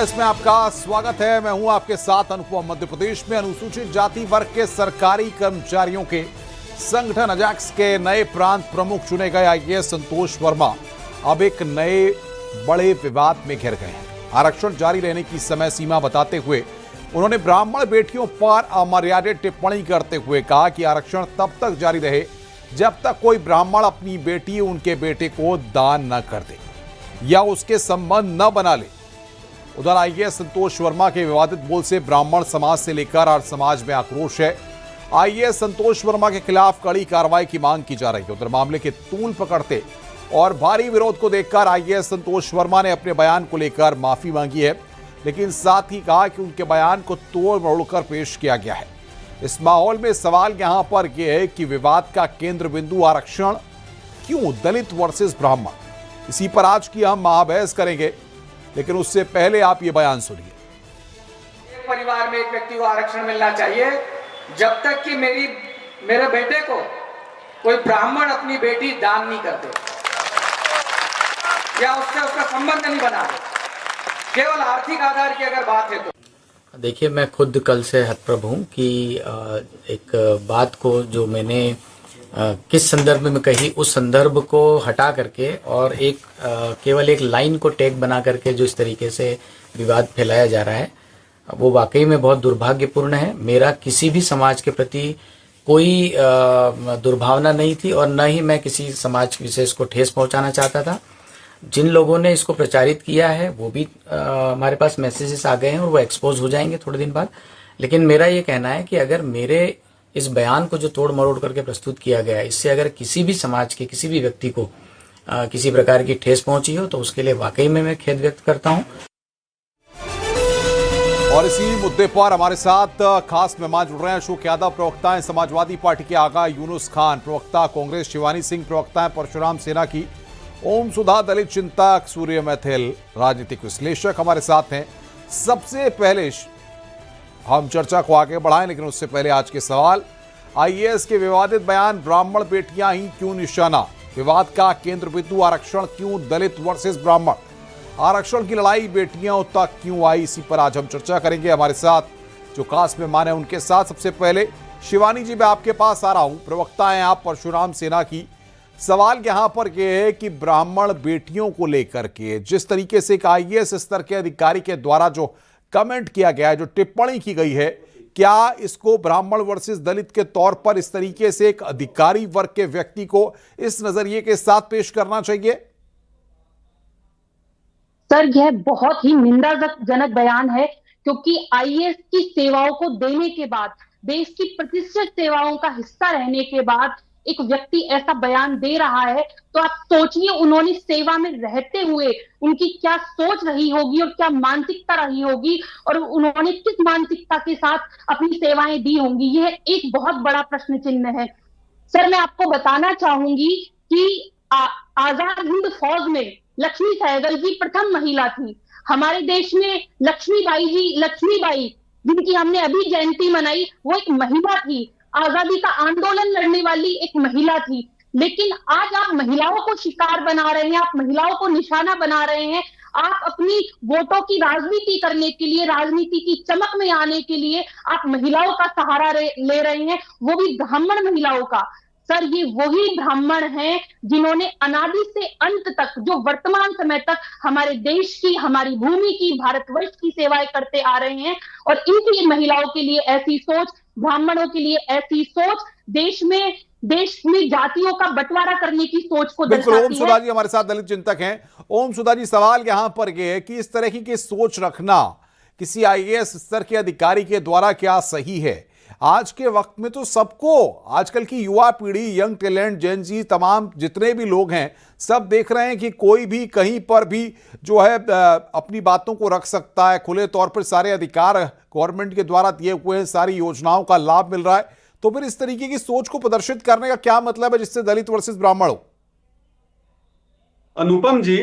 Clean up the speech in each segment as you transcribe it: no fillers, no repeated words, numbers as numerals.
Express में आपका स्वागत है। मैं हूं आपके साथ अनुपम। मध्य प्रदेश में अनुसूचित जाति वर्ग के सरकारी कर्मचारियों के संगठन अजैक्स के नए प्रांत प्रमुख चुने गए आईएएस संतोष वर्मा अब एक नए बड़े विवाद में घिर गए हैं। आरक्षण जारी रहने की समय सीमा बताते हुए उन्होंने ब्राह्मण बेटियों पर अमर्यादित टिप्पणी करते हुए कहा कि आरक्षण तब तक जारी रहे जब तक कोई ब्राह्मण अपनी बेटी उनके बेटे को दान न कर दे या उसके संबंध न बना ले। उधर आईएएस संतोष वर्मा के विवादित बोल से ब्राह्मण समाज से लेकर आर्य समाज में आक्रोश है। आईएएस संतोष वर्मा के खिलाफ कड़ी कार्रवाई की मांग की जा रही है। उधर मामले के तूल पकड़ते और भारी विरोध को देखकर आईएएस संतोष वर्मा ने अपने बयान को लेकर माफी मांगी है, लेकिन साथ ही कहा कि उनके बयान को तोड़ मरोड़कर पेश किया गया है। इस माहौल में सवाल यहां पर यह है कि विवाद का केंद्र बिंदु आरक्षण क्यों दलित वर्सेस ब्राह्मण, इसी पर आज की हम महाबहस करेंगे। लेकिन उससे पहले आप ये बयान सुनिए। एक परिवार में एक व्यक्ति को आरक्षण मिलना चाहिए जब तक कि मेरे बेटे को कोई ब्राह्मण अपनी बेटी दान नहीं करते या उससे उसका संबंध नहीं बनाते। केवल आर्थिक आधार की अगर बात है तो देखिए, मैं खुद कल से हतप्रभ हूँ कि एक बात को जो मैंने किस संदर्भ में कही, उस संदर्भ को हटा करके और केवल एक लाइन को टैग बना करके जो इस तरीके से विवाद फैलाया जा रहा है, वो वाकई में बहुत दुर्भाग्यपूर्ण है। मेरा किसी भी समाज के प्रति कोई दुर्भावना नहीं थी और न ही मैं किसी समाज विशेष को ठेस पहुंचाना चाहता था। जिन लोगों ने इसको प्रचारित किया है वो भी हमारे पास मैसेजेस आ गए हैं और वो एक्सपोज हो जाएंगे थोड़े दिन बाद। लेकिन मेरा ये कहना है कि अगर मेरे इस बयान को जो तोड़ मरोड़ करके प्रस्तुत किया गया है, इससे अगर किसी भी समाज के किसी भी व्यक्ति को किसी प्रकार की ठेस पहुंची हो तो उसके लिए वाकई में मैं खेद व्यक्त करता हूं। और इसी मुद्दे पर हमारे साथ खास मेहमान जुड़ रहे हैं। अशोक यादव प्रवक्ता हैं समाजवादी पार्टी के आगा यूनुस खान प्रवक्ता कांग्रेस, शिवानी सिंह प्रवक्ता हैं परशुराम सेना की, ओम सुधा दलित चिंतक, सूर्य मैथिल राजनीतिक विश्लेषक हमारे साथ हैं। सबसे पहले हम चर्चा को आगे बढ़ाएं, लेकिन उससे पहले आज के सवाल। आईएएस के विवादित बयान ब्राह्मण बेटियां ही क्यों निशाना, विवाद का केंद्र बिंदु आरक्षण क्यों दलित वर्सेस ब्राह्मण, आरक्षण की लड़ाई बेटियों तक क्यों आई, इसी पर आज हम चर्चा करेंगे। हमारे साथ जो खास मेहमान है उनके साथ सबसे पहले शिवानी जी, मैं आपके पास आ रहा हूं। प्रवक्ता हैं आप परशुराम सेना की। सवाल यहां पर यह है कि ब्राह्मण बेटियों को लेकर के जिस तरीके से एक आईएएस स्तर के अधिकारी के द्वारा जो कमेंट किया गया है, जो टिप्पणी की गई है, क्या इसको ब्राह्मण वर्सेस दलित के तौर पर इस तरीके से एक अधिकारी वर्ग के व्यक्ति को इस नजरिए के साथ पेश करना चाहिए? सर, यह बहुत ही निंदाजनक बयान है, क्योंकि आईएएस की सेवाओं को देने के बाद, देश की प्रतिष्ठित सेवाओं का हिस्सा रहने के बाद एक व्यक्ति ऐसा बयान दे रहा है, तो आप सोचिए उन्होंने सेवा में रहते हुए उनकी क्या सोच रही होगी और क्या मानसिकता रही होगी और उन्होंने किस मानसिकता के साथ अपनी सेवाएं दी होंगी। यह एक बहुत बड़ा प्रश्न चिन्ह है। सर, मैं आपको बताना चाहूंगी कि आजाद हिंद फौज में लक्ष्मी सहगल जी प्रथम महिला थी। हमारे देश में लक्ष्मीबाई जिनकी हमने अभी जयंती मनाई, वो एक महिला थी, आजादी का आंदोलन लड़ने वाली एक महिला थी। लेकिन आज आप महिलाओं को शिकार बना रहे हैं, आप महिलाओं को निशाना बना रहे हैं। आप अपनी वोटों की राजनीति करने के लिए, राजनीति की चमक में आने के लिए आप महिलाओं का सहारा ले रहे हैं, वो भी ब्राह्मण महिलाओं का। सर, ये वही ब्राह्मण हैं जिन्होंने अनादि से अंत तक, जो वर्तमान समय तक हमारे देश की, हमारी भूमि की, भारतवर्ष की सेवाएं करते आ रहे हैं। और इनकी महिलाओं के लिए ऐसी सोच, ब्राह्मणों के लिए ऐसी सोच देश में जातियों का बंटवारा करने की सोच को दर्शाती है। ओम सुधा जी हमारे साथ दलित चिंतक हैं। ओम सुधा जी, सवाल यहां पर यह है कि इस तरह की सोच रखना किसी आईएएस स्तर के अधिकारी के द्वारा क्या सही है? आज के वक्त में तो सबको, आजकल की युवा पीढ़ी, यंग टैलेंट, जेन जी, तमाम जितने भी लोग हैं, सब देख रहे हैं कि कोई भी कहीं पर भी जो है अपनी बातों को रख सकता है। खुले तौर पर सारे अधिकार गवर्नमेंट के द्वारा दिए हुए हैं, सारी योजनाओं का लाभ मिल रहा है। तो फिर इस तरीके की सोच को प्रदर्शित करने का क्या मतलब है जिससे दलित वर्सेस ब्राह्मण हो? अनुपम जी,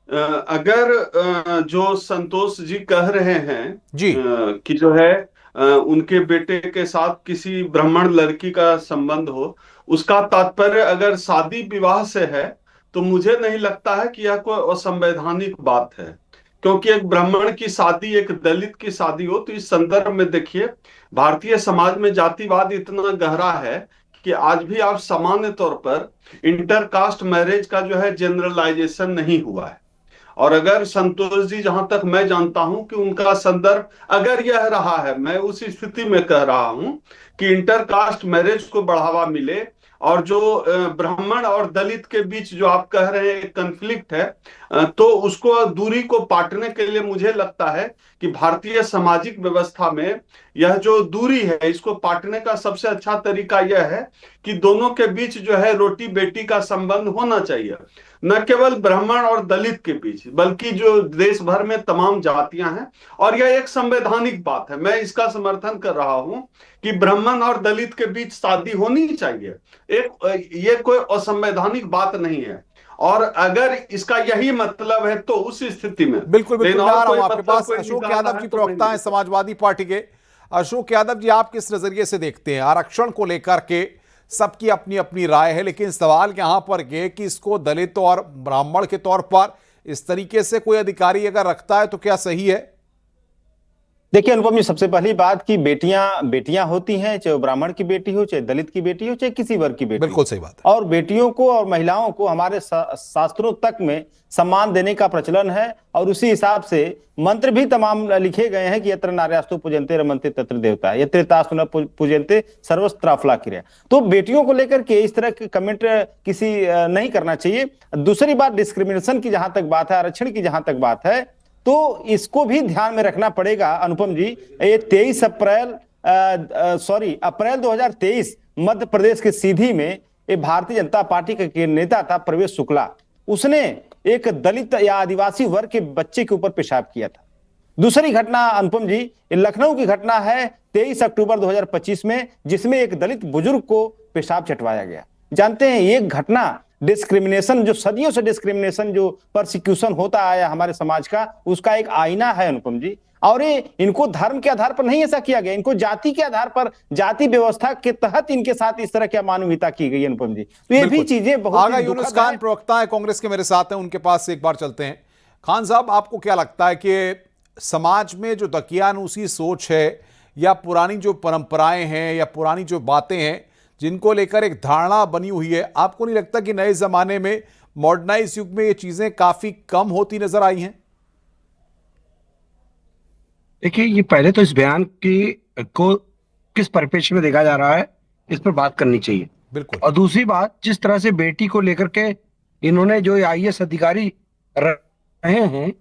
अगर जो संतोष जी कह रहे हैं जी कि जो है उनके बेटे के साथ किसी ब्राह्मण लड़की का संबंध हो, उसका तात्पर्य अगर शादी विवाह से है, तो मुझे नहीं लगता है कि यह कोई असंवैधानिक बात है। क्योंकि एक ब्राह्मण की शादी एक दलित की शादी हो, तो इस संदर्भ में देखिए भारतीय समाज में जातिवाद इतना गहरा है कि आज भी आप सामान्य तौर पर इंटरकास्ट मैरिज का जो है जनरलाइजेशन नहीं हुआ है। और अगर संतोष जी, जहां तक मैं जानता हूं कि उनका संदर्भ अगर यह रहा है, मैं उस स्थिति में कह रहा हूं कि इंटरकास्ट मैरिज को बढ़ावा मिले, और जो ब्राह्मण और दलित के बीच जो आप कह रहे हैं कन्फ्लिक्ट है, तो उसको दूरी को पाटने के लिए मुझे लगता है कि भारतीय सामाजिक व्यवस्था में यह जो दूरी है इसको पाटने का सबसे अच्छा तरीका यह है कि दोनों के बीच जो है रोटी बेटी का संबंध होना चाहिए, न केवल ब्राह्मण और दलित के बीच बल्कि जो देश भर में तमाम जातियां हैं। और यह एक संवैधानिक बात है, मैं इसका समर्थन कर रहा हूं कि ब्राह्मण और दलित के बीच शादी होनी चाहिए। ये कोई असंवैधानिक बात नहीं है, और अगर इसका यही मतलब है तो उस स्थिति में बिल्कुल बिल्कुल मैं आ रहा हूं आपके मतलब पास। अशोक यादव जी प्रवक्ता है समाजवादी पार्टी के। अशोक यादव जी, आप किस नजरिए से देखते हैं आरक्षण को लेकर के? सबकी अपनी अपनी राय है, लेकिन सवाल यहां पर यह कि इसको दलित और ब्राह्मण के तौर पर इस तरीके से कोई अधिकारी अगर रखता है तो क्या सही है? देखिए अनुपम जी, सबसे पहली बात कि बेटियां बेटियां होती हैं, चाहे ब्राह्मण की बेटी हो, चाहे दलित की बेटी हो, चाहे किसी वर्ग की बेटी। बिल्कुल सही बात है। और बेटियों को और महिलाओं को हमारे शास्त्रों तक में सम्मान देने का प्रचलन है, और उसी हिसाब से मंत्र भी तमाम लिखे गए हैं कि यत्र नार्यास्तु पूजन्ते रमन्ते तत्र देवता, यत्र तास्तु न पूजन्ते सर्वत्र अफलाकिरः। तो बेटियों को लेकर के इस तरह के कमेंट किसी नहीं करना चाहिए। दूसरी बात, डिस्क्रिमिनेशन की जहां तक बात है, आरक्षण की जहां तक बात है, तो इसको भी ध्यान में रखना पड़ेगा अनुपम जी। ये 23 अप्रैल 2023 मध्य प्रदेश के सीधी में ये भारतीय जनता पार्टी के नेता था प्रवेश शुक्ला, उसने एक दलित या आदिवासी वर्ग के बच्चे के ऊपर पेशाब किया था। दूसरी घटना अनुपम जी, लखनऊ की घटना है 23 अक्टूबर 2025 में, जिसमें एक दलित बुजुर्ग को पेशाब चटवाया गया। जानते हैं, ये घटना डिस्क्रिमिनेशन, जो सदियों से डिस्क्रिमिनेशन, जो परसिक्यूशन होता आया हमारे समाज का, उसका एक आईना है अनुपम जी। और ये इनको धर्म के आधार पर नहीं ऐसा किया गया, इनको जाति के आधार पर, जाति व्यवस्था के तहत इनके साथ इस तरह की अमानवीयता की गई अनुपम जी। तो ये भी चीजें बहुत आगा यूनुस खान प्रवक्ता है कांग्रेस के, मेरे साथ हैं, उनके पास से एक बार चलते हैं। खान साहब, आपको क्या लगता है कि समाज में जो दकियानूसी सोच है या पुरानी जो परंपराएं हैं या पुरानी जो बातें हैं जिनको लेकर एक धारणा बनी हुई है, आपको नहीं लगता कि नए जमाने में मॉडर्नाइज युग में ये चीजें काफी कम होती नजर आई हैं? देखिए, ये पहले तो इस बयान को किस परिप्रेक्ष्य में देखा जा रहा है, इस पर बात करनी चाहिए। बिल्कुल। और दूसरी बात, जिस तरह से बेटी को लेकर के इन्होंने जो आईएएस अधिकारी रहे हैं,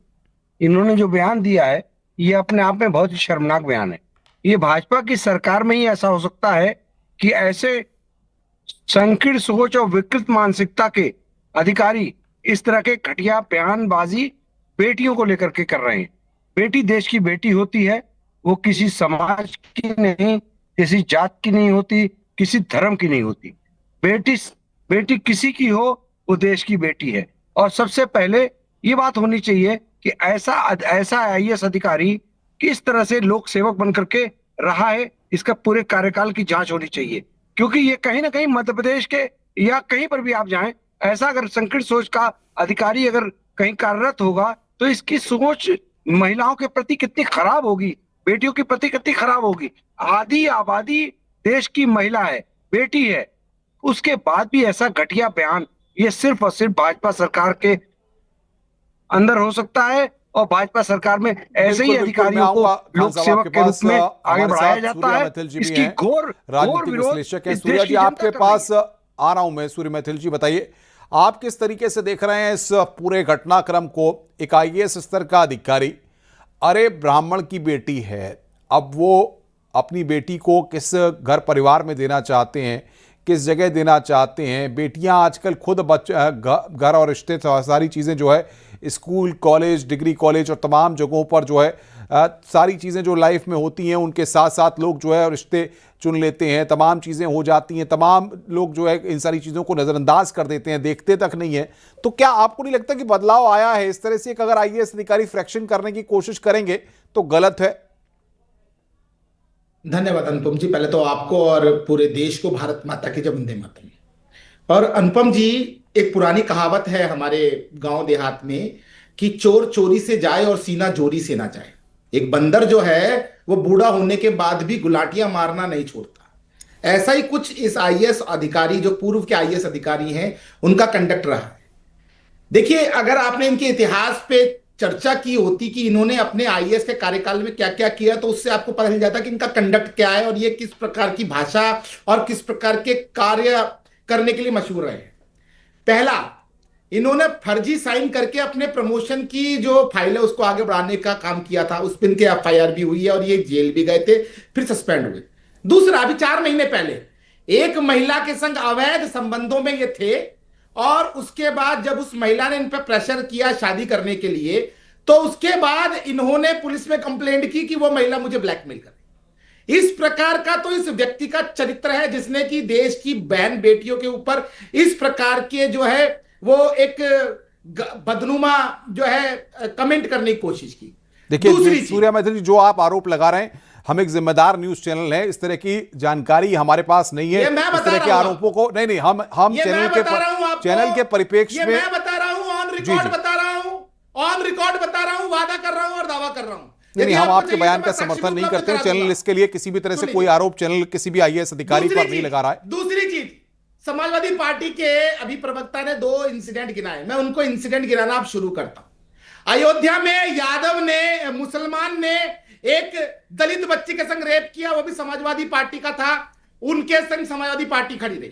इन्होंने जो बयान दिया है, ये अपने आप में बहुत ही शर्मनाक बयान है। ये भाजपा की सरकार में ही ऐसा हो सकता है कि ऐसे संकीर्ण सोच और विकृत मानसिकता के अधिकारी इस तरह के घटिया बयानबाजी बेटियों को लेकर के कर रहे हैं। बेटी देश की बेटी होती है, वो किसी समाज की नहीं, किसी जात की नहीं होती, किसी धर्म की नहीं होती। बेटी किसी की हो, वो देश की बेटी है। और सबसे पहले ये बात होनी चाहिए कि ऐसा आईएएस अधिकारी किस तरह से लोक सेवक बनकर के रहा है, इसका पूरे कार्यकाल की जांच होनी चाहिए। क्योंकि ये कहीं ना कहीं मध्य प्रदेश के या कहीं पर भी आप जाएं, ऐसा अगर संकीर्ण सोच का अधिकारी अगर कहीं कार्यरत होगा, तो इसकी सोच महिलाओं के प्रति कितनी खराब होगी, बेटियों के प्रति कितनी खराब होगी। आधी आबादी देश की महिला है, बेटी है, उसके बाद भी ऐसा घटिया बयान, ये सिर्फ और सिर्फ भाजपा सरकार के अंदर हो सकता है। और भाजपा सरकार में ऐसे ही अधिकारियों को लोक सेवक के रूप में आगे बढ़ाया जाता है। इसकी घोर विश्लेषक है सूर्या जी, आपके पास आ रहा हूं मैं। सूर्य मैथिल जी, बताइए आप किस तरीके से देख रहे हैं इस पूरे घटनाक्रम को? एक आईएएस स्तर का अधिकारी, अरे ब्राह्मण की बेटी है, अब वो अपनी बेटी को किस घर परिवार में देना चाहते हैं, किस जगह देना चाहते हैं? बेटियां आजकल खुद घर और रिश्ते सारी चीज़ें जो है स्कूल, कॉलेज, डिग्री कॉलेज और तमाम जगहों पर जो है सारी चीज़ें जो लाइफ में होती हैं उनके साथ साथ लोग जो है रिश्ते चुन लेते हैं, तमाम चीज़ें हो जाती हैं, तमाम लोग जो है इन सारी चीज़ों को नज़रअंदाज कर देते हैं, देखते तक नहीं है। तो क्या आपको नहीं लगता कि बदलाव आया है इस तरह से? एक अगर आईएएस अधिकारी फ्रैक्शन करने की कोशिश करेंगे तो गलत है? धन्यवाद अनुपम जी, पहले तो आपको और पूरे देश को भारत माता की जय, वंदे मातरम। और अनुपम जी, एक पुरानी कहावत है हमारे गांव देहात में कि चोर चोरी से जाए और सीना जोरी से ना जाए। एक बंदर जो है वो बूढ़ा होने के बाद भी गुलाटियां मारना नहीं छोड़ता। ऐसा ही कुछ इस आईएएस अधिकारी, जो पूर्व के आईएएस अधिकारी हैं, उनका कंडक्ट रहा है। देखिए, अगर आपने इनके इतिहास पे चर्चा की होती कि इन्होंने अपने आईएएस के कार्यकाल में क्या क्या किया, तो उससे आपको पता चल जाता कि इनका कंडक्ट क्या है और ये किस प्रकार की भाषा और किस प्रकार के कार्य करने के लिए मशहूर रहे हैं। पहला, इन्होंने फर्जी साइन करके अपने प्रमोशन की जो फाइल है उसको आगे बढ़ाने का काम किया था। उस पर इनके एफआईआर भी हुई है और ये जेल भी गए थे, फिर सस्पेंड हुए। दूसरा, अभी 4 महीने पहले एक महिला के संग अवैध संबंधों में ये थे और उसके बाद जब उस महिला ने इन पर प्रेशर किया शादी करने के लिए, तो उसके बाद इन्होंने पुलिस में कंप्लेंट की कि वो महिला मुझे ब्लैकमेल कर रही। इस प्रकार का तो इस व्यक्ति का चरित्र है जिसने कि देश की बहन बेटियों के ऊपर इस प्रकार के जो है वो एक बदनुमा जो है कमेंट करने की कोशिश की। देखिए सूर्या मैथिली जी, जो आप आरोप लगा रहे हैं, हम एक जिम्मेदार न्यूज चैनल है, इस तरह की जानकारी हमारे पास नहीं है। इस तरह के आरोपों को नहीं, हम चैनल के परिप्रेक्ष्य में मैं बता रहा हूं, ऑन रिकॉर्ड बता रहा हूं, ऑन रिकॉर्ड बता रहा हूं, वादा कर रहा हूं और दावा कर रहा हूं। नहीं, हम आपके बयान का समर्थन नहीं करते हैं। चैनल इसके लिए किसी भी तरह से कोई आरोप चैनल किसी भी आईएएस अधिकारी पर नहीं लगा रहा है। दूसरी चीज, समाजवादी पार्टी के अभी प्रवक्ता ने 2 इंसिडेंट गिनाए, मैं उनको इंसिडेंट गिनाना अब शुरू करता हूं। अयोध्या में यादव ने, मुसलमान ने एक दलित बच्ची के संग रेप किया, वो भी समाजवादी पार्टी का था, उनके संग समाजवादी पार्टी खड़ी रही।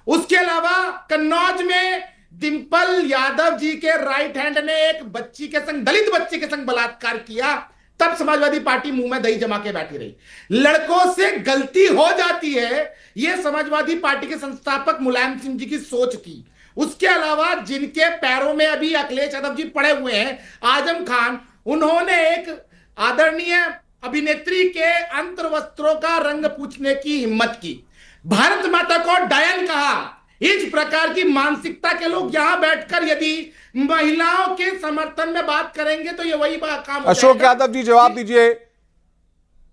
उसके अलावा कन्नौज में डिंपल यादव जी के राइट हैंड ने एक बच्ची के संग, दलित बच्ची के संग बलात्कार किया, तब समाजवादी पार्टी मुंह में दही जमा के बैठी रही। लड़कों से गलती हो जाती है, यह समाजवादी पार्टी के संस्थापक मुलायम सिंह जी की सोच थी। उसके अलावा जिनके पैरों में अभी अखिलेश यादव जी पड़े हुए हैं, आजम खान, उन्होंने एक आदरणीय अभिनेत्री के अंतर्वस्त्रों का रंग पूछने की हिम्मत की, भारत माता को डायन कहा। इस प्रकार की मानसिकता के लोग यहां बैठकर यदि महिलाओं के समर्थन में बात करेंगे तो ये वही काम। अशोक यादव जी, जवाब दीजिए।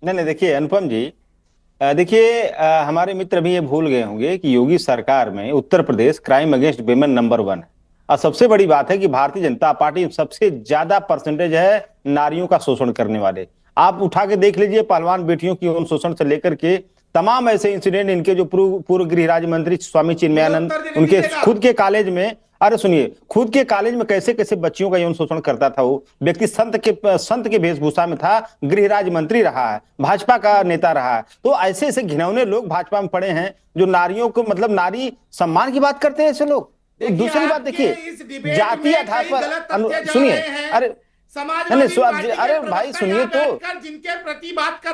नहीं, देखिए अनुपम जी, देखिए हमारे मित्र भी ये भूल गए होंगे कि योगी सरकार में Uttar Pradesh crime against women number 1 है। और सबसे बड़ी बात है कि भारतीय जनता पार्टी सबसे ज्यादा परसेंटेज है नारियों का शोषण करने वाले। आप उठा के देख लीजिए, पहलवान बेटियों की यौन शोषण से लेकर के तमाम ऐसे इंसिडेंट, इनके जो पूर्व गृह राज्य मंत्री स्वामी चिन्मयानंद, उनके खुद के कॉलेज में, अरे सुनिए, खुद के कॉलेज में कैसे कैसे बच्चियों का यौन शोषण करता था। वो व्यक्ति संत के वेशभूषा में था, गृह राज्य मंत्री रहा है, भाजपा का नेता रहा है। तो ऐसे ऐसे घिनौने लोग भाजपा में पड़े हैं जो नारियों को, मतलब नारी सम्मान की बात करते हैं ऐसे लोग। दूसरी बात देखिए, जातीय आधार पर, सुनिए, अरे अरे भाई सुनिए, तो जिनके प्रति बात कर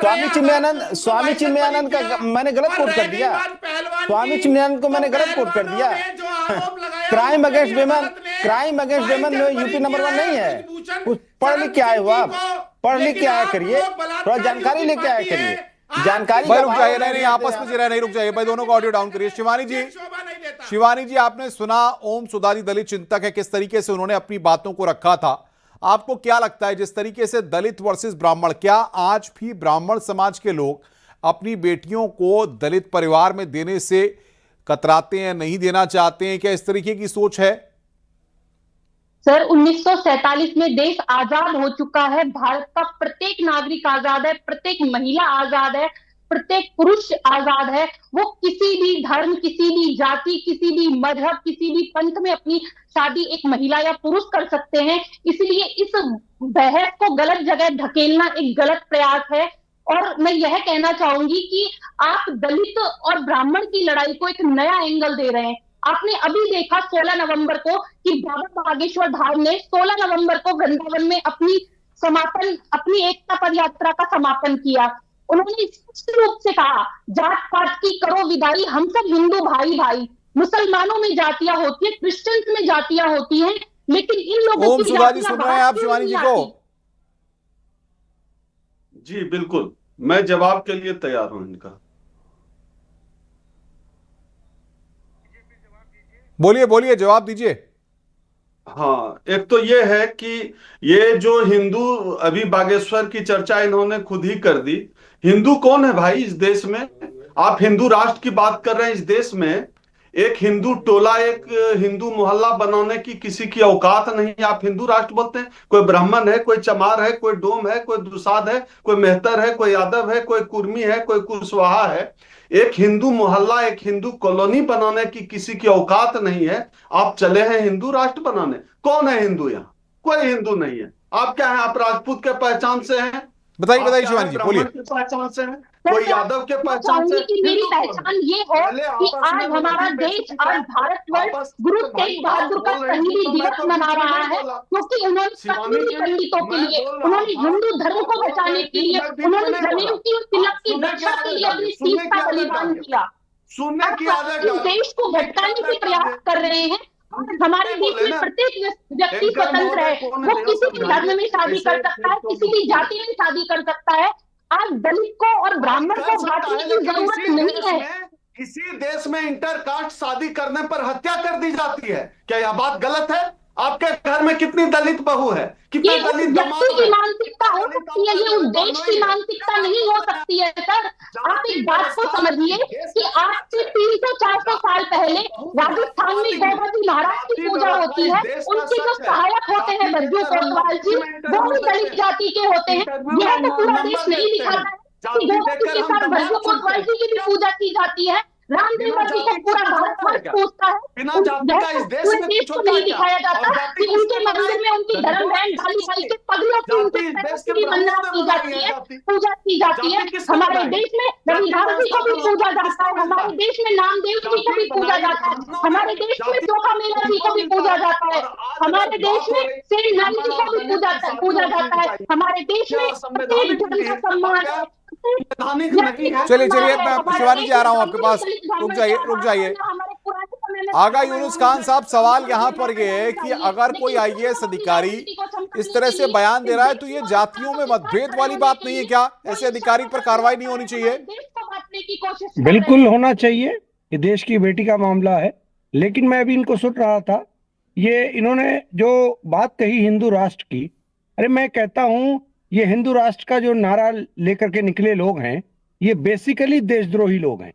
स्वामी चिन्मयानंद का मैंने गलत कोट कर दिया, स्वामी चिन्मयानंद को मैंने गलत कोट कर दिया। क्राइम अगेंस्ट विमेन में यूपी नंबर 1 नहीं है। कुछ पढ़ लिख के आए हो आप, पढ़ लिख के आया करिए, थोड़ा जानकारी लेके आया करिए। जानकारी रुक जाइए, नहीं आपस में जरा नहीं, रुक जाइए भाई, दोनों को ऑडियो डाउन करिए। शिवानी जी, आपने सुना ओम सुधाजी दलित चिंतक है, किस तरीके से उन्होंने अपनी बातों को रखा था। आपको क्या लगता है, जिस तरीके से दलित वर्सेस ब्राह्मण, क्या आज भी ब्राह्मण समाज के लोग अपनी बेटियों को दलित परिवार में देने से कतराते हैं, नहीं देना चाहते हैं? क्या इस तरीके की सोच है? सर, 1947 में देश आजाद हो चुका है, भारत का प्रत्येक नागरिक आजाद है, प्रत्येक महिला आजाद है, प्रत्येक पुरुष आजाद है। वो किसी भी धर्म, किसी भी जाति, किसी भी मजहब, किसी भी पंथ में अपनी शादी एक महिला या पुरुष कर सकते हैं। इसलिए इस बहस को गलत जगह धकेलना एक गलत प्रयास है। और मैं यह कहना चाहूंगी कि आप दलित और ब्राह्मण की लड़ाई को एक नया एंगल दे रहे हैं। आपने अभी देखा 16 नवंबर को कि बाबा बागेश्वर धाम ने 16 नवंबर को वृंदावन में अपनी एकता पद यात्रा का समापन किया। उन्होंने स्पष्ट रूप से कहा, जात पात की करो विदाई, हम सब हिंदू भाई भाई। मुसलमानों में जातियां होती है, क्रिश्चियंस में जातियां होती हैं, लेकिन इन लोगों की सुन रहे हैं आप शिवानी जी को? जी बिल्कुल, मैं जवाब के लिए तैयार हूं इनका। बोलिए, जवाब दीजिए। हाँ, एक तो ये है कि ये जो हिंदू, अभी बागेश्वर की चर्चा इन्होंने खुद ही कर दी। हिंदू कौन है भाई इस देश में? आप हिंदू राष्ट्र की बात कर रहे हैं। इस देश में एक हिंदू टोला, एक हिंदू मोहल्ला बनाने की किसी की औकात नहीं है। आप हिंदू राष्ट्र बोलते हैं। कोई ब्राह्मण है, कोई चमार है, कोई डोम है, कोई दुसाध है, कोई मेहतर है, कोई यादव है, कोई कुर्मी है, कोई कुशवाहा है। एक हिंदू मोहल्ला, एक हिंदू कॉलोनी बनाने की किसी की औकात नहीं है। आप चले हैं हिंदू राष्ट्र बनाने। कौन है हिंदू यहाँ? कोई हिंदू नहीं है। आप क्या है? आप राजपूत के पहचान से हैं? बताइए आप बताइए क्या शिवानी है? जी, ब्राह्मण बोलिए। के पहचान से हैं? कोई यादव के पहचान से? चाहूंगी कि मेरी हिंदू कौन है? पहचान ये हो पहले कि आपस में आज वो हमारा नहीं देश, बेइज्जती आज है। भारतवर्ष आपस गुरु में भाई तेग आप बहादुर का बोल रहे थी शहीदी तो मैं दिवस तो मना बीच में रहा नहीं है, बोला। क्योंकि उन्होंने शिवानी कश्मीरी जी, पंडितों के मैं लिए, बोल रहा उन्होंने था, हिंदू धर्म आप को बोल बचाने रहे के थी, लिए, मैं बीच में उन्होंने नहीं बोला। जमीन की और आप तिलक की सुनने की रक्षा के आदत लिए अपनी डालिए, सुनने सीख की का आदत बलिदान डालिए, किया। सुनने की आप आदत इस डालिए। देश को भटकाने के प्रयास कर रहे हैं। और हमारे देश बोले में ना, प्रत्येक व्यक्ति एंकर स्वतंत्र महोदय है, कौन है वो जरा किसी भी धर्म में समझाइए। शादी कर ऐसे सकता है, तो किसी भी जाति में शादी कर सकता है। आज दलित को और ब्राह्मण कर को सकता बांटने है, की लेकिन जरूरत नहीं है। इसी देश में इंटरकास्ट शादी करने पर हत्या कर दी जाती है। क्या यह बात गलत है? आपके घर में कितनी दलित बहू है? कितने ये उस दलित व्यक्ति दामाद की है? मानसिकता हो सकती है, ये उस देश की मानसिकता नहीं हो सकती है सर। आप एक बात को समझिए कि आज से 300-400 साल पहले राजस्थान में गौरवजी महाराज की पूजा होती है। उनके जो सहायक होते हैं भज्जू कोतवाल जी, वो भी दलित जाति के होते हैं। यह तो पूरा देश नहीं दिखाता है कि गौरवजी के साथ भज्जू कोतवाल जी की भी पूजा की जाती है। रामदेव जी को पूरा भारतवर्ष पूछता है। बिना यह जाति का तो इस देश पूरे में देश कुछ को होता नहीं है क्या? दिखाया जाता और जाति कि उनके किसने मंदिर बनाई? में उनकी धर्म बहन डाली भाई के पगड़ियों की उनके जाति इस देश के पैरों की वंदना ब्राह्मणों ने की बनाई जाती है। है, जाति पूजा की जाती है। जाति किसने हमारे बनाई? देश में जाति रविदास जी को भी व्यवस्था पूजा का जाता है, किसको हमारे मिलता है? देश में नामदेव जी को भी जाति पूजा बनाई जाता है, ब्राह्मणों हमारे ने, देश में जाति चोखा मेला जी को भी उनको पूजा मिलता है। जाता है, और आज हमारे जब देश बात हो में रही श्री नारी जी को भी ब्राह्मण पूजा और दलित पूजा की जाता है। शादी हमारे देश क्या में प्रत्येक संवैधानिक धर्म नहीं का है? सम्मान क्या है, संवैधानिक नहीं है? चलिए चलिए, हमारे मैं देश शिवानी जी आ रहा हूं आपके में पास। दलित रुक ब्राह्मण जाइए के रुक आधार जाइए। पर हमारे पुराने समय में आगा यूनुस खान साहब, सवाल यहां पर यह है कि अगर कोई आईएएस अधिकारी इस तरह से बयान दे रहा है तो ये जातियों में मतभेद वाली बात नहीं है क्या? ऐसे अधिकारी पर कार्रवाई नहीं होनी चाहिए? बिल्कुल होना चाहिए। ये देश की बेटी का मामला है। लेकिन मैं अभी इनको सुन रहा था, ये इन्होंने जो बात कही हिंदू राष्ट्र की, अरे मैं कहता हूं ये हिंदू राष्ट्र का जो नारा लेकर के निकले लोग हैं, ये बेसिकली देशद्रोही लोग हैं।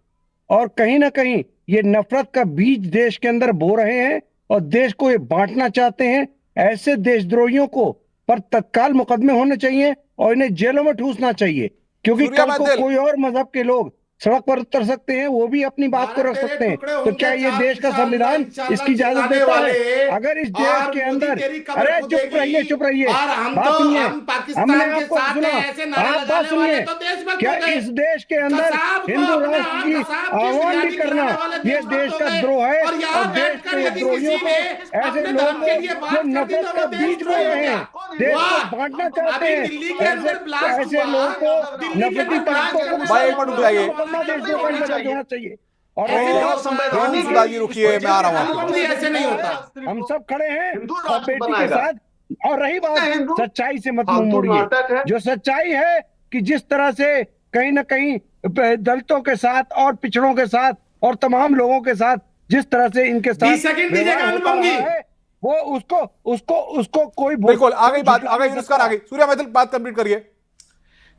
और कहीं ना कहीं ये नफरत का बीज देश के अंदर बो रहे हैं और देश को ये बांटना चाहते हैं। ऐसे देशद्रोहियों को पर तत्काल मुकदमे होने चाहिए और इन्हें जेलों में ठूसना चाहिए, क्योंकि सूर्या कल को मैथिल। कोई और मजहब के लोग सड़क पर उतर सकते हैं, वो भी अपनी बात को रख सकते हैं। तो क्या ये देश का संविधान इसकी इजाजत देता है? अगर इस देश के अंदर, अरे चुप रहिए चुप रहिए, बात सुनिए, हमने आपको सुना, आप बात सुनिए। क्या इस देश के अंदर हिंदू राष्ट्र की आह्वान भी करना ये देश का द्रोह है? और देश के द्रोहियों को, ऐसे लोगों को जो नफरत का बीज बो रहे हैं, देश को बांटना चाहते हैं, ऐसे लोगों को, नफरती ताकतों को भाई एक मिनट रुक जाइए। होना चाहिए। और रोहन सुधा जी रुकिए, मैं आ रहा हूं आपके पास। ऐसे नहीं होता। हम सब खड़े हैं हिंदू और राष्ट्र बेटी के बनाएगा। साथ। और रही बात सच्चाई से मत मुंह फालतू मोड़िए। नाटक है। जो सच्चाई है कि जिस तरह से कहीं ना कहीं दलितों के साथ और पिछड़ों के साथ और तमाम लोगों के साथ जिस तरह से इनके साथ 20 सेकंड दीजिएगा व्यवहार होता अनुपम जी। रहा है, वो उसको कोई बिल्कुल आ गई बात, आ गई यूनुस खान आ गई। सूर्या मैथिल बात कंप्लीट करिए।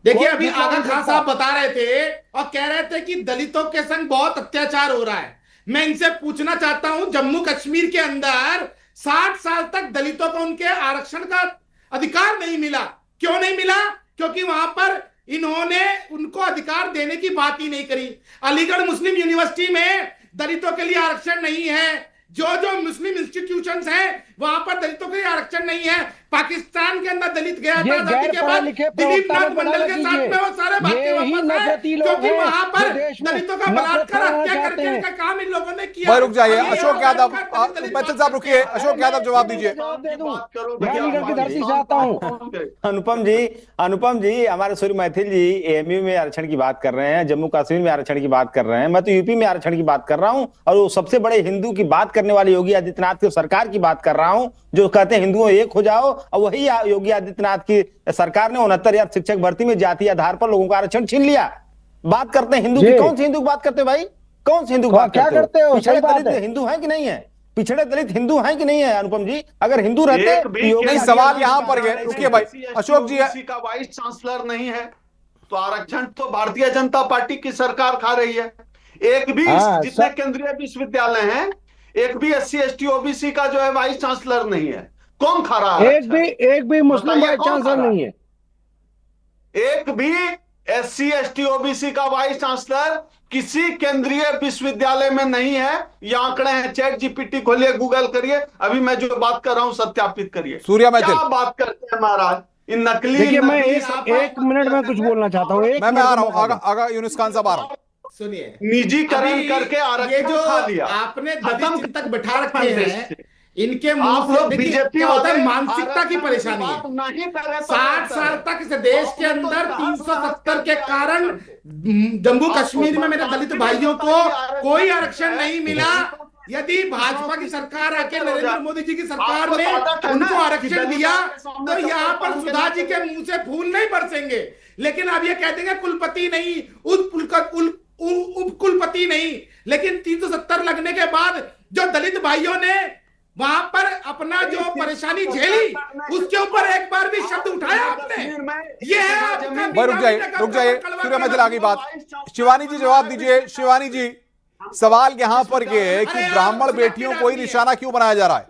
देखिए अभी आगा खान साहब बता रहे थे और कह रहे थे कि दलितों के संग बहुत अत्याचार हो रहा है। मैं इनसे पूछना चाहता हूं, जम्मू कश्मीर के अंदर 60 साल तक दलितों को उनके आरक्षण का अधिकार नहीं मिला। क्यों नहीं मिला? क्योंकि वहां पर इन्होंने उनको अधिकार देने की बात ही नहीं करी। अलीगढ़ मुस्लिम यूनिवर्सिटी में दलितों के लिए आरक्षण नहीं है। जो मुस्लिम इंस्टीट्यूशंस हैं वहां पर दलितों के लिए आरक्षण नहीं है। पाकिस्तान के अंदर दलित गया था आजादी के बाद, दिलीप नाथ मंडल के साथ में वो सारे भागते वापस आए, क्योंकि वहां पर दलितों का बलात्कार हत्या करके का काम इन लोगों ने किया। भाई रुक जाइए, अशोक यादव, मैथिल साहब रुकिए, अशोक यादव जवाब दीजिए। अनुपम जी हमारे सूर्य मैथिल जी एएमयू में आरक्षण की बात कर रहे हैं, जम्मू कश्मीर में आरक्षण की बात कर रहे हैं, मैं तो यूपी में आरक्षण की बात कर रहा हूं। और वो सबसे बड़े हिंदू की बात करने वाले योगी आदित्यनाथ की सरकार की बात कर रहा हूं, जो कहते हैं हिंदुओं एक हो जाओ। और वही योगी आदित्यनाथ की सरकार ने 69,000 शिक्षक भर्ती में जाति आधार पर लोगों का आरक्षण छीन लिया। बात करते हैं हिंदू की, कौन से हिंदू की बात करते हैं भाई? कौन से हिंदू की बात करते हो? पिछड़े दलित हिंदू हैं कि नहीं है? पिछड़े दलित हिंदू हैं कि नहीं है? अनुपम जी अगर हिंदू रहते, नहीं सवाल यहाँ पर है, रुकिए भाई अशोक जी, किसी का वाइस चांसलर नहीं है तो आरक्षण तो भारतीय जनता पार्टी की सरकार खा रही है। एक भी हाँ, जितने केंद्रीय विश्वविद्यालय हैं, एक भी SC ST OBC का जो है वाइस चांसलर नहीं है। कौन खा रहा है? एक भी मुस्लिम बताइए, वाइस कौन चांसलर खा रहा नहीं है। एक भी SC ST OBC का वाइस चांसलर किसी केंद्रीय विश्वविद्यालय में नहीं है। ये आंकड़े हैं, चैट GPT खोलिए, गूगल करिए, अभी मैं जो बात कर रहा हूं सत्यापित करिए। सूर्या मैथिल, क्या बात करते हैं महाराज, इन नकली। देखिए मैं एक मिनट में कुछ बोलना चाहता हूँ। मैं आ रहा हूँ, आगा यूनुस खान साहब आ रहा हूँ। सुनिए, निजीकरण करके ये आरक्षण जो खा लिया, आपने दलित चिंतक बैठा रखे हैं, इनके मुंह आप से लोग देखिए बीजेपी क्या होता है, वाले मानसिकता की परेशानी है। 60 साल तक इस देश के अंदर 370 के कारण जम्मू कश्मीर में मेरे दलित भाइयों को कोई आरक्षण नहीं मिला। यदि भाजपा की सरकार आके नरेंद्र मोदी जी की सरकार ने उनको आरक्षण दिया तो यहाँ पर सुधा जी के मुंह से फूल नहीं बरसेंगे। लेकिन अब ये कह देंगे कुलपति नहीं, उप कुलपति नहीं। लेकिन 370 लगने के बाद जो दलित भाइयों ने वहां पर अपना जो परेशानी झेली, उसके ऊपर एक बार भी शब्द उठाया आपने? ये है। रुक जाइए सूर्या मैथिल, आगे बात। शिवानी जी जवाब दीजिए। शिवानी जी, सवाल यहां पर यह है कि ब्राह्मण बेटियों को ही निशाना क्यों बनाया जा रहा है?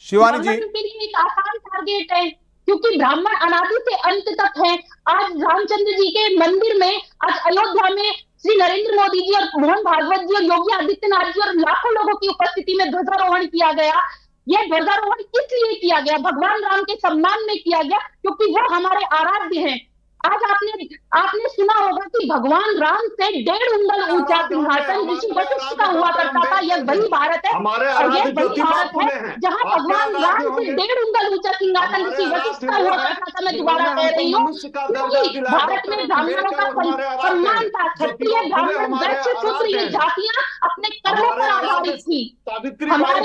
शिवानी जी, एक आसान टारगेट है क्योंकि ब्राह्मण अनादि से अंत तक है। आज रामचंद्र जी के मंदिर में, आज अयोध्या में श्री नरेंद्र मोदी जी और मोहन भागवत जी और योगी आदित्यनाथ जी और लाखों लोगों की उपस्थिति में ध्वजारोहण किया गया। यह ध्वजारोहण किस लिए किया गया? भगवान राम के सम्मान में किया गया क्योंकि वो हमारे आराध्य हैं। आज आपने सुना होगा कि भगवान राम से 1.5 उंगल ऊंचा सिंहासन ऋषि वशिष्ठ का हुआ करता था। यह वही भारत है, और यह वही भारत है जहां भगवान राम से 1.5 उंगल ऊंचा सिंहासन ऋषि वशिष्ठ का हुआ करता था। मैं दोबारा कह रही हूँ, क्योंकि भारत में ब्राह्मणों का सम्मान था। क्षत्रिय, ब्राह्मण, वैश्य, शूद्र ये जातियां अपने कर्मों पर आधारित थी। हमारे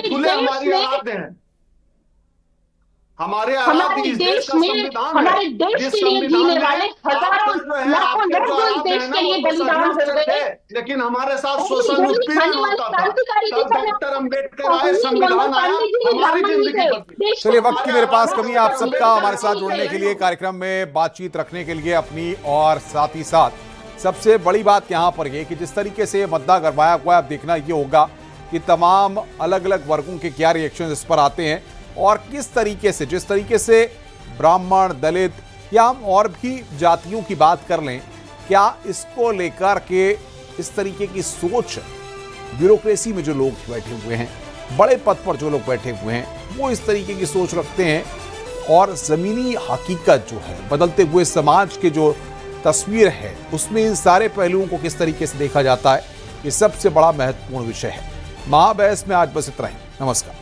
देश में हमारे देश के लिए जीने वाले हजारों लाखों लोग जो इस देश के लिए बलिदान हो गए, लेकिन हमारे साथ शोषण उत्पीड़न होता था। डॉक्टर अंबेडकर आए, संविधान आया, हमारी जिंदगी। चलिए, वक्त की मेरे पास कमी। आप सबका हमारे साथ जुड़ने के लिए, कार्यक्रम में बातचीत रखने के लिए अपनी, और साथ ही साथ सबसे बड़ी बात यहाँ पर यह कि जिस तरीके से मुद्दा गरमाया हुआ है, अब देखना ये होगा कि तमाम अलग अलग वर्गों के क्या रिएक्शन इस पर आते हैं, और किस तरीके से, जिस तरीके से ब्राह्मण, दलित या हम और भी जातियों की बात कर लें, क्या इसको लेकर के इस तरीके की सोच ब्यूरोक्रेसी में जो लोग बैठे हुए हैं, बड़े पद पर जो लोग बैठे हुए हैं, वो इस तरीके की सोच रखते हैं, और ज़मीनी हकीकत जो है, बदलते हुए समाज के जो तस्वीर है, उसमें इन सारे पहलुओं को किस तरीके से देखा जाता है, ये सबसे बड़ा महत्वपूर्ण विषय है। महाबहस में आज बस इतना ही। नमस्कार।